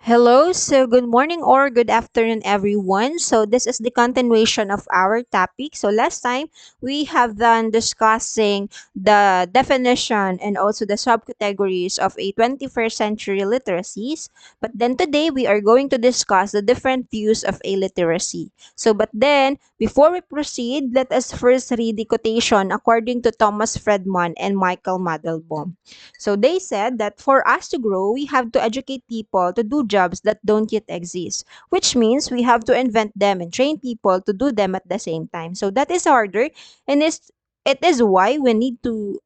Hello, so good morning or good afternoon, everyone. So, this is the continuation of our topic. So, last time we have done discussing the definition and also the subcategories of a 21st century literacies. But then today we are going to discuss the different views of a literacy. So, but then before we proceed, let us first read the quotation according to Thomas Friedman and Michael Mandelbaum. So they said that for us to grow, we have to educate people to do jobs that don't yet exist, which means we have to invent them and train people to do them at the same time. So that is harder, and it is why we need to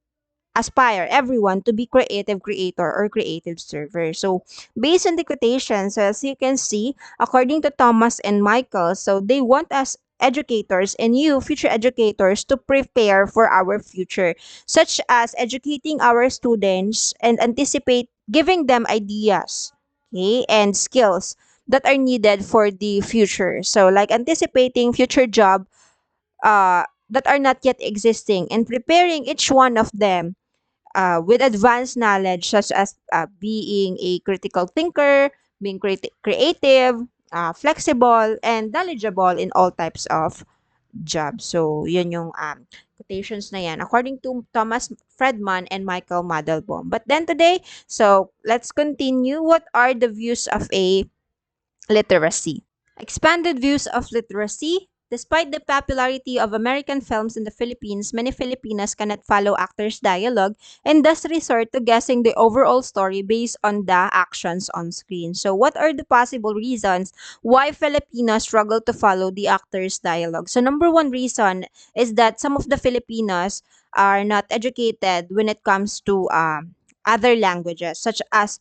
aspire everyone to be creative creator or creative server. So based on the quotations, as you can see, according to Thomas and Michael, so they want us educators and you future educators to prepare for our future, such as educating our students and anticipate giving them ideas, okay, and skills that are needed for the future. So like anticipating future job that are not yet existing and preparing each one of them with advanced knowledge such as being a critical thinker, being creative, flexible, and knowledgeable in all types of jobs. So, yun yung quotations na yan according to Thomas Friedman and Michael Mandelbaum. But then today, so let's continue. What are the views of a literacy? Expanded views of literacy. Despite the popularity of American films in the Philippines, many Filipinos cannot follow actors' dialogue and thus resort to guessing the overall story based on the actions on screen. So, what are the possible reasons why Filipinos struggle to follow the actors' dialogue? So, number one reason is that some of the Filipinos are not educated when it comes to other languages, such as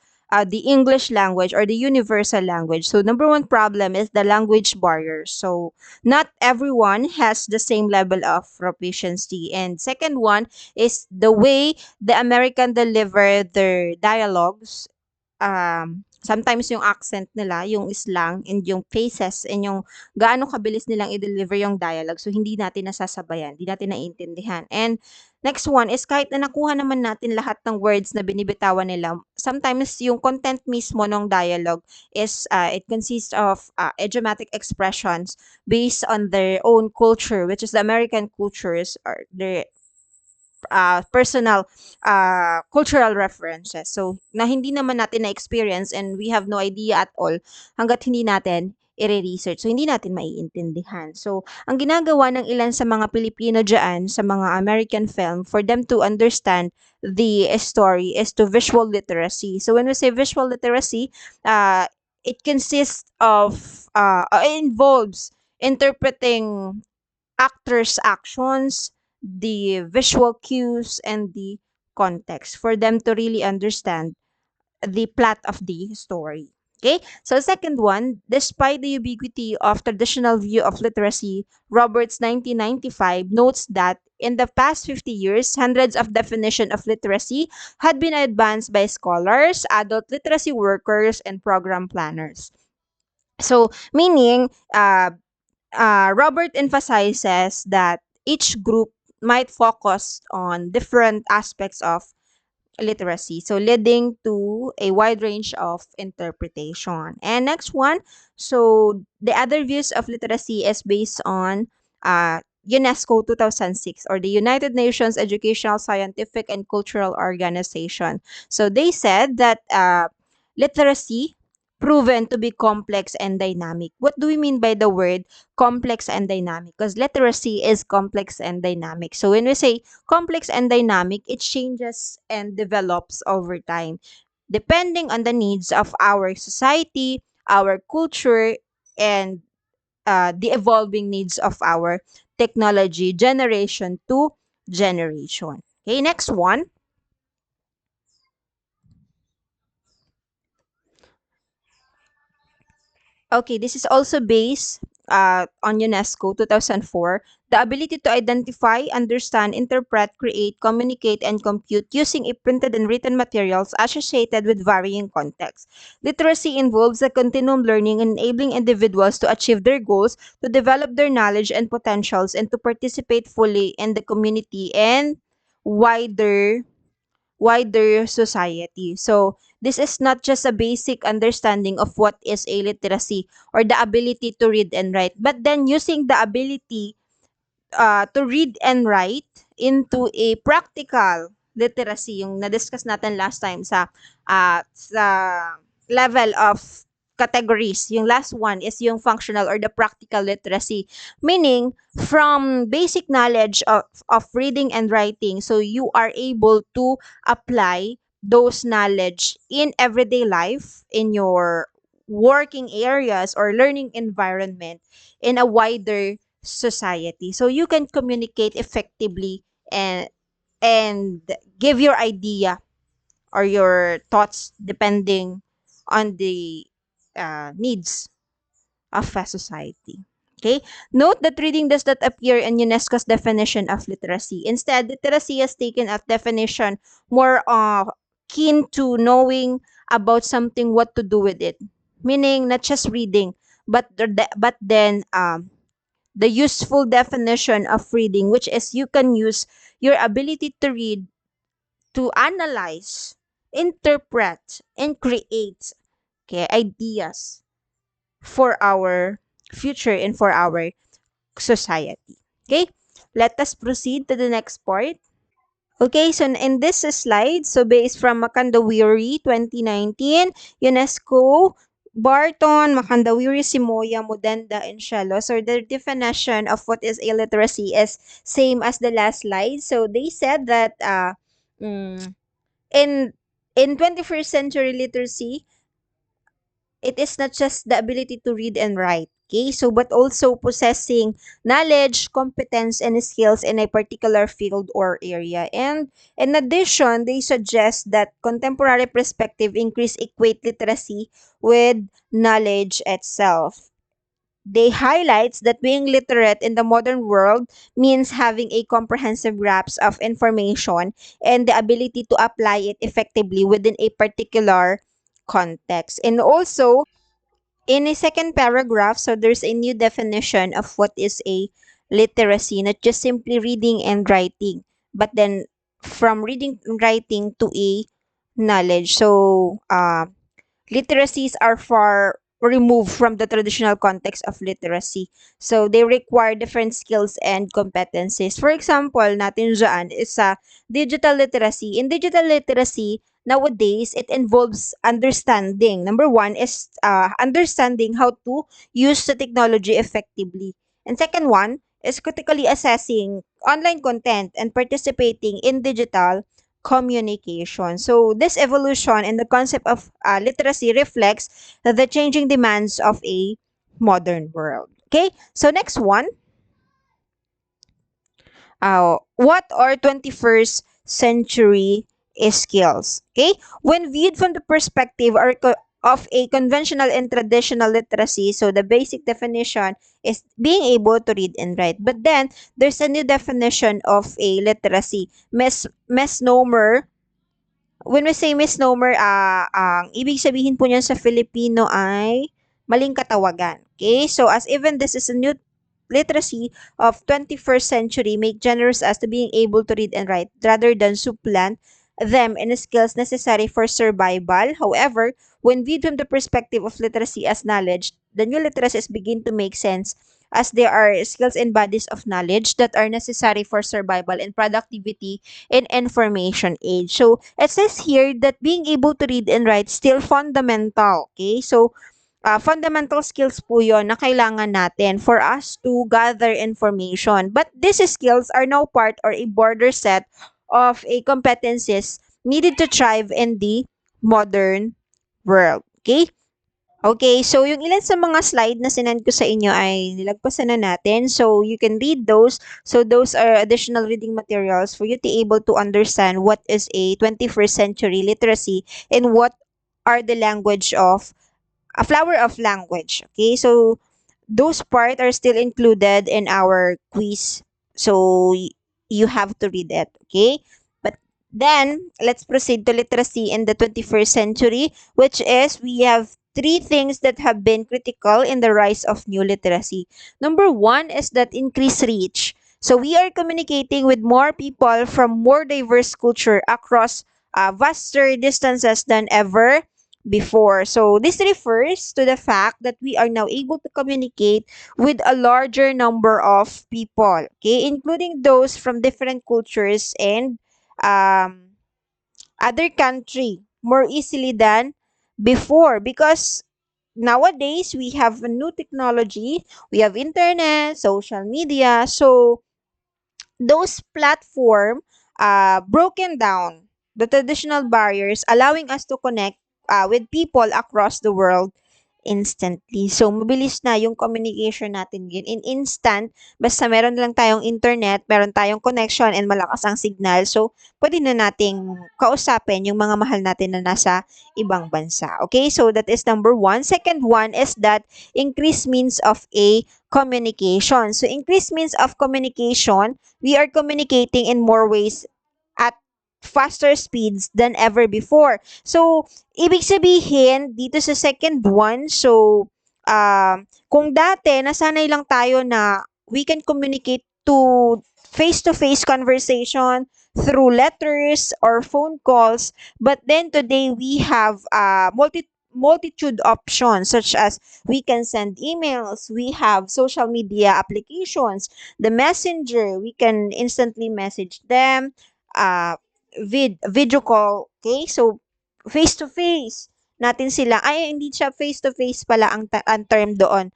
the English language or the universal language. So, number one problem is the language barrier. So, not everyone has the same level of proficiency. And second one is the way the American deliver their dialogues. Sometimes yung accent nila, yung slang, and yung phrases, and yung gaano kabilis nilang i-deliver yung dialogue. So, hindi natin nasasabayan, hindi natin naiintindihan. And next one is kahit na nakuha naman natin lahat ng words na binibitawan nila, sometimes yung content mismo ng dialogue is, it consists of idiomatic expressions based on their own culture, which is the American cultures or their personal cultural references. So, na hindi naman natin na-experience and we have no idea at all hanggat hindi natin i-research. So, hindi natin maiintindihan. So, ang ginagawa ng ilan sa mga Pilipino dyan, sa mga American film, for them to understand the story is to visual literacy. So, when we say visual literacy, it consists of, it involves interpreting actors' actions, the visual cues, and the context for them to really understand the plot of the story. Okay, so second one, despite the ubiquity of traditional view of literacy, Roberts 1995 notes that in the past 50 years, hundreds of definition of literacy had been advanced by scholars, adult literacy workers, and program planners. So, meaning, Robert emphasizes that each group might focus on different aspects of literacy, so leading to a wide range of interpretation. And next one, so the other views of literacy is based on UNESCO 2006 or the United Nations Educational, Scientific, and Cultural Organization. So they said that literacy proven to be complex and dynamic. What do we mean by the word complex and dynamic? Because literacy is complex and dynamic. So when we say complex and dynamic, it changes and develops over time, depending on the needs of our society, our culture, and the evolving needs of our technology generation to generation. Okay, next one. Okay, this is also based on UNESCO 2004. The ability to identify, understand, interpret, create, communicate, and compute using a printed and written materials associated with varying contexts. Literacy involves a continuum learning, enabling individuals to achieve their goals, to develop their knowledge and potentials, and to participate fully in the community and wider wider society. So this is not just a basic understanding of what is a literacy or the ability to read and write, but then using the ability to read and write into a practical literacy, yung na-discuss natin last time sa level of categories. Yung last one is yung functional or the practical literacy, meaning from basic knowledge of reading and writing, so you are able to apply those knowledge in everyday life, in your working areas or learning environment, in a wider society. So you can communicate effectively and give your idea or your thoughts depending on the needs of a society. Okay. Note that reading does not appear in UNESCO's definition of literacy. Instead, literacy has taken a definition more keen to knowing about something, what to do with it. Meaning, not just reading, but then the useful definition of reading, which is you can use your ability to read to analyze, interpret, and create, okay, ideas for our future and for our society. Okay, let us proceed to the next part. Okay, so in this slide, so based from Makandawiri 2019, UNESCO, Barton, Makandawiri, Simoya, Mudenda, and Shallow. So their definition of what is illiteracy is same as the last slide. So they said that mm, in in 21st century literacy, it is not just the ability to read and write, okay? So, but also possessing knowledge, competence, and skills in a particular field or area. And in addition, they suggest that contemporary perspective increase equate literacy with knowledge itself. They highlights that being literate in the modern world means having a comprehensive grasp of information and the ability to apply it effectively within a particular context. And also, in a second paragraph, so there's a new definition of what is a literacy, not just simply reading and writing, but then from reading and writing to a knowledge. So, literacies are far removed from the traditional context of literacy. So, they require different skills and competencies. For example, natin dyan is sa digital literacy. In digital literacy, nowadays, it involves understanding. Number one is understanding how to use the technology effectively. And second one is critically assessing online content and participating in digital communication. So, this evolution in the concept of literacy reflects the changing demands of a modern world. Okay, so next one, what are 21st century skills? Okay, when viewed from the perspective of a conventional and traditional literacy, so the basic definition is being able to read and write. But then, there's a new definition of a literacy. Misnomer. When we say misnomer, ang ibig sabihin po niyan sa Filipino ay maling katawagan. Okay? So, as even this is a new literacy of 21st century, make generous as to being able to read and write rather than supplant them in skills necessary for survival. However, when viewed from the perspective of literacy as knowledge, the new literacies begin to make sense as they are skills and bodies of knowledge that are necessary for survival and productivity in information age. So, it says here that being able to read and write still fundamental. Okay? So, fundamental skills po yon na kailangan natin for us to gather information. But these skills are now part or a border set of a competencies needed to thrive in the modern world. Okay? Okay, so yung ilan sa mga slide na sinend ko sa inyo ay nilagpasan na natin. So, you can read those. So, those are additional reading materials for you to able to understand what is a 21st century literacy and what are the language of a flower of language. Okay, so those part are still included in our quiz. So, you have to read it. Okay, but then let's proceed to literacy in the 21st century, which is we have three things that have been critical in the rise of new literacy. Number one is that increased reach. So we are communicating with more people from more diverse culture across vaster distances than ever before. So this refers to the fact that we are now able to communicate with a larger number of people, okay, including those from different cultures and um, other country more easily than before, because nowadays we have a new technology, we have internet, social media. So those platform broken down the traditional barriers, allowing us to connect with people across the world instantly. So, mabilis na yung communication natin yun. In instant, basta meron lang tayong internet, meron tayong connection, and malakas ang signal. So, pwede na nating kausapin yung mga mahal natin na nasa ibang bansa. Okay? So, that is number one. Second one is that increased means of a communication. So, increased means of communication, we are communicating in more ways at faster speeds than ever before. So, ibig sabihin, dito sa second one, so, kung dati, nasanay lang tayo na we can communicate to face-to-face conversation through letters or phone calls, but then today we have multitude options, such as we can send emails, we have social media applications, the messenger, we can instantly message them, uh, video call, okay? So, face to face natin sila. Ay, hindi siya face to face pala ang term doon.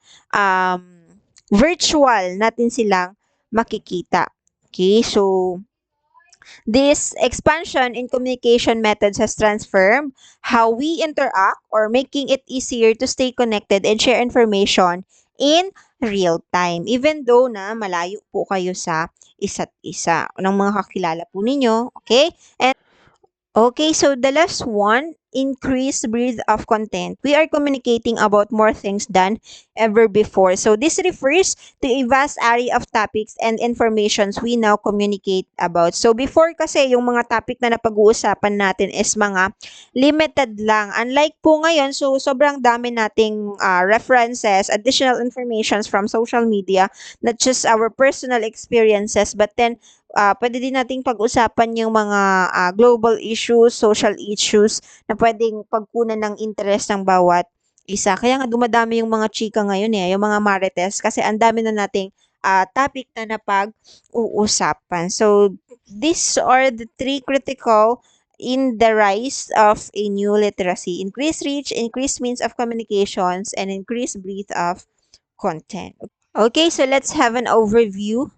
Virtual natin silang makikita. Okay? So, this expansion in communication methods has transformed how we interact, or making it easier to stay connected and share information in real time. Even though na malayo po kayo sa isa't isa ng mga kakilala po ninyo. Okay? And okay, so the last one, increased breadth of content. We are communicating about more things than ever before. So this refers to a vast array of topics and informations we now communicate about. So before kasi yung mga topic na napag-uusapan natin is mga limited lang. Unlike po ngayon, so sobrang dami nating references, additional informations from social media, not just our personal experiences, but then pwede din nating pag-usapan yung mga global issues, social issues na pwedeng pagkunan ng interest ng bawat isa. Kaya nga dumadami yung mga chika ngayon yung mga marites, kasi ang dami na nating topic na napag-uusapan. So, these are the three critical in the rise of a new literacy: increased reach, increased means of communications, and increased breadth of content. Okay, so let's have an overview.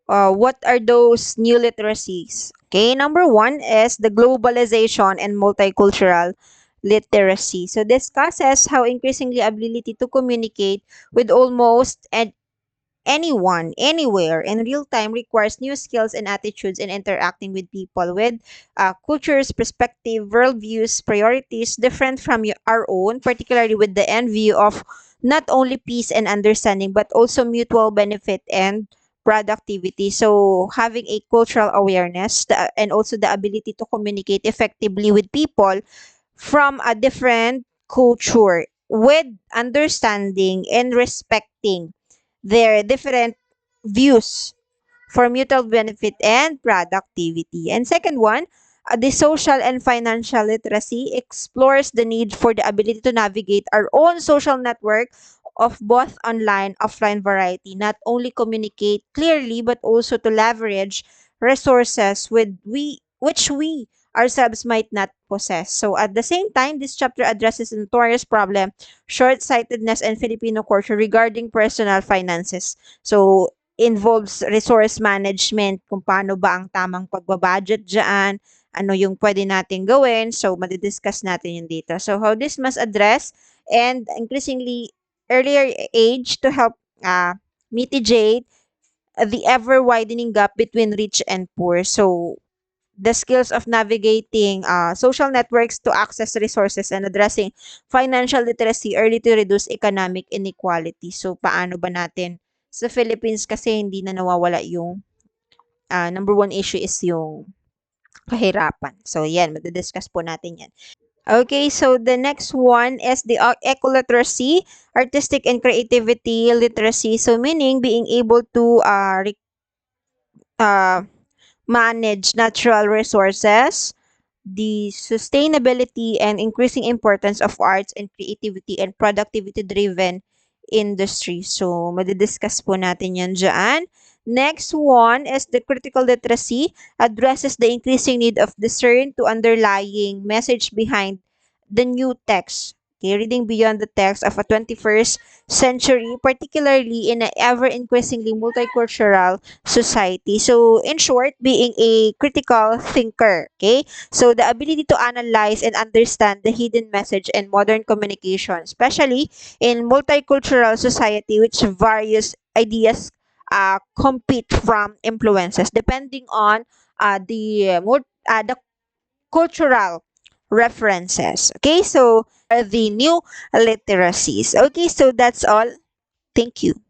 What are those new literacies? Okay, number one is the globalization and multicultural literacy. So discusses how increasingly ability to communicate with almost anyone, anywhere, in real time requires new skills and attitudes in interacting with people with cultures, perspective, worldviews, priorities different from our own, particularly with the end view of not only peace and understanding, but also mutual benefit and productivity. So, having a cultural awareness and also the ability to communicate effectively with people from a different culture with understanding and respecting their different views for mutual benefit and productivity. And second one, the social and financial literacy explores the need for the ability to navigate our own social network of both online offline variety, not only communicate clearly but also to leverage resources which we ourselves might not possess. So at the same time, this chapter addresses a notorious problem, short-sightedness in Filipino culture regarding personal finances. So involves resource management, kung paano ba ang tamang pagbabudget dyan, ano yung pwede natin gawin. So, madidiscuss natin yung dito. So, how this must address and increasingly earlier age to help mitigate the ever-widening gap between rich and poor. So, the skills of navigating social networks to access resources and addressing financial literacy early to reduce economic inequality. So, paano ba natin sa Philippines, kasi hindi na nawawala yung number one issue is yung kahirapan. So, yan, madidiscuss po natin yan. Okay, so the next one is the ecoliteracy, artistic and creativity literacy. So, meaning being able to manage natural resources, the sustainability and increasing importance of arts and creativity and productivity driven industry. So, madidiscuss po natin yan dyan. Next one is the critical literacy addresses the increasing need of discern to underlying message behind the new text. Okay, reading beyond the text of a 21st century, particularly in an ever increasingly multicultural society. So, in short, being a critical thinker. Okay, so the ability to analyze and understand the hidden message in modern communication, especially in multicultural society, which various ideas compete from influences depending on the cultural references. Okay, so are the new literacies. Okay, so that's all. Thank you.